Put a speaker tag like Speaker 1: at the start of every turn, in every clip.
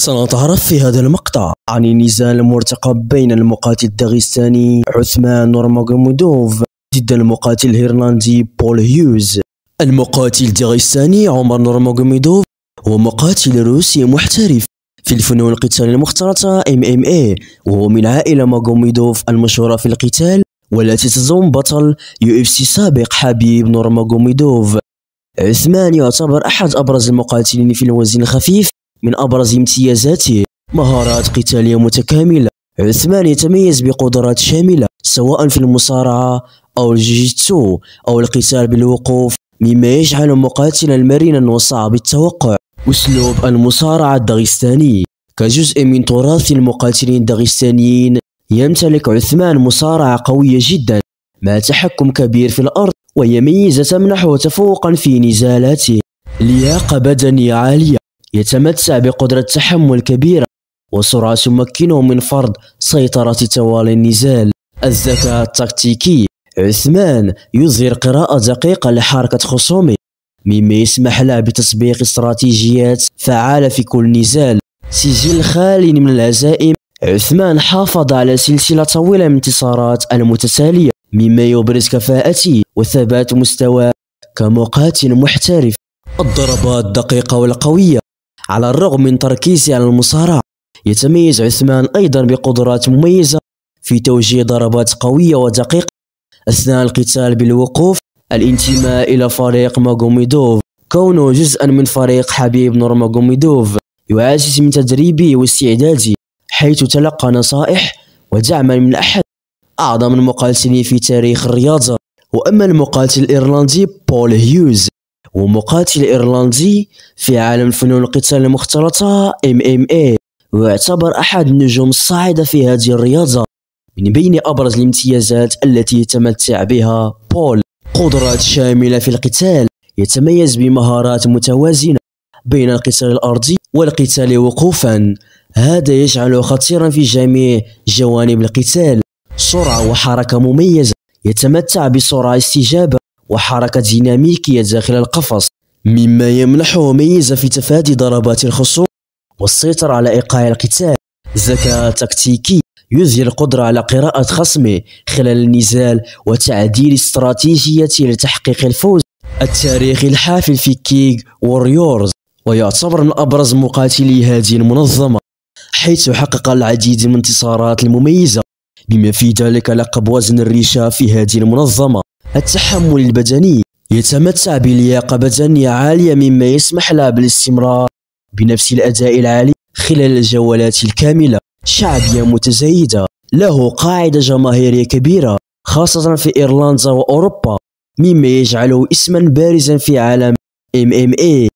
Speaker 1: سنتعرف في هذا المقطع عن النزال المرتقب بين المقاتل الداغستاني عثمان نورماغوميدوف ضد المقاتل الهيرلندي بول هيوز. المقاتل الداغستاني عمر نورماغوميدوف هو مقاتل روسي محترف في الفنون القتالية المختلطة MMA، وهو من عائلة ماغوميدوف المشهورة في القتال، والتي تضم بطل UFC سابق حبيب نورماغوميدوف. عثمان يعتبر أحد أبرز المقاتلين في الوزن الخفيف. من أبرز امتيازاته مهارات قتالية متكاملة. عثمان يتميز بقدرات شاملة سواء في المصارعة أو الجيجيتسو أو القتال بالوقوف، مما يجعله مقاتلا مرنا وصعب التوقع. أسلوب المصارعة الداغستاني كجزء من تراث المقاتلين الداغستانيين، يمتلك عثمان مصارعة قوية جدا مع تحكم كبير في الأرض، وهي ميزة تمنحه تفوقا في نزالاته. لياقة بدنية عالية، يتمتع بقدرة تحمل كبيرة وسرعة تمكنه من فرض سيطرة طوال النزال. الذكاء التكتيكي، عثمان يظهر قراءة دقيقة لحركة خصومه، مما يسمح له بتطبيق استراتيجيات فعالة في كل نزال. سجل خالي من الهزائم، عثمان حافظ على سلسلة طويلة من الانتصارات المتتالية، مما يبرز كفاءته وثبات مستواه كمقاتل محترف. الضربات الدقيقة والقوية، على الرغم من تركيزه على المصارعة، يتميز عثمان أيضا بقدرات مميزة في توجيه ضربات قوية ودقيقة أثناء القتال بالوقوف. الانتماء إلى فريق ماغوميدوف، كونه جزءا من فريق حبيب نورماغوميدوف يعزز من تدريبه واستعداده، حيث تلقى نصائح ودعما من أحد أعظم المقاتلين في تاريخ الرياضة. وأما المقاتل الإيرلندي بول هيوز، هو مقاتل إيرلندي في عالم الفنون القتالية المختلطة MMA، ويعتبر أحد النجوم الصاعدة في هذه الرياضة. من بين أبرز الامتيازات التي يتمتع بها بول قدرات شاملة في القتال، يتميز بمهارات متوازنة بين القتال الأرضي والقتال وقوفا، هذا يجعله خطيرا في جميع جوانب القتال. سرعة وحركة مميزة، يتمتع بسرعة استجابة وحركة ديناميكية داخل القفص، مما يمنحه ميزة في تفادي ضربات الخصوم والسيطرة على إيقاع القتال. ذكاء تكتيكي، يظهر القدرة على قراءة خصمه خلال النزال وتعديل استراتيجيته لتحقيق الفوز. التاريخ الحافل في كينج ووريورز، ويعتبر من أبرز مقاتلي هذه المنظمة، حيث حقق العديد من الانتصارات المميزة، بما في ذلك لقب وزن الريشة في هذه المنظمة. التحمل البدني، يتمتع بلياقة بدنية عالية، مما يسمح له بالاستمرار بنفس الأداء العالي خلال الجولات الكاملة. شعبية متزايدة، له قاعدة جماهيرية كبيرة خاصة في إيرلندا وأوروبا، مما يجعله اسما بارزا في عالم MMA.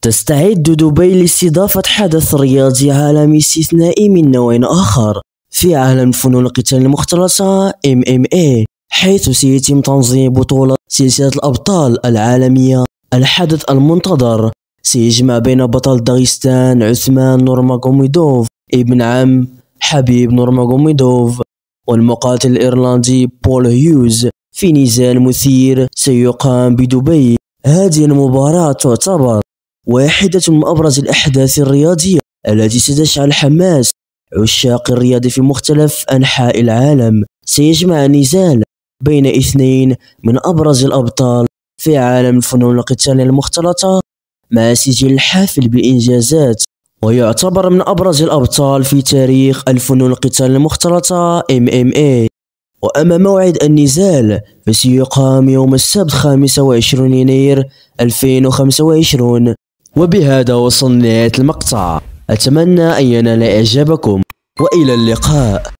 Speaker 1: تستعد دبي لاستضافة حدث رياضي عالمي استثنائي من نوع آخر في عالم الفنون القتالية المختلطة MMA، حيث سيتم تنظيم بطولة سلسلة الأبطال العالمية. الحدث المنتظر سيجمع بين بطل داغستان عثمان نورماغوميدوف ابن عم حبيب نورماغوميدوف والمقاتل الإيرلندي بول هيوز في نزال مثير سيقام بدبي. هذه المباراة تعتبر واحدة من أبرز الأحداث الرياضية التي ستشعل حماس عشاق الرياضة في مختلف أنحاء العالم. سيجمع النزال بين اثنين من أبرز الأبطال في عالم الفنون القتالية المختلطة، مع سجل حافل بالإنجازات، ويعتبر من أبرز الأبطال في تاريخ الفنون القتالية المختلطة MMA. وأما موعد النزال فسيقام يوم السبت 25 يناير 2025. وبهذا وصلنا لنهاية المقطع، أتمنى أن ينال إعجابكم، وإلى اللقاء.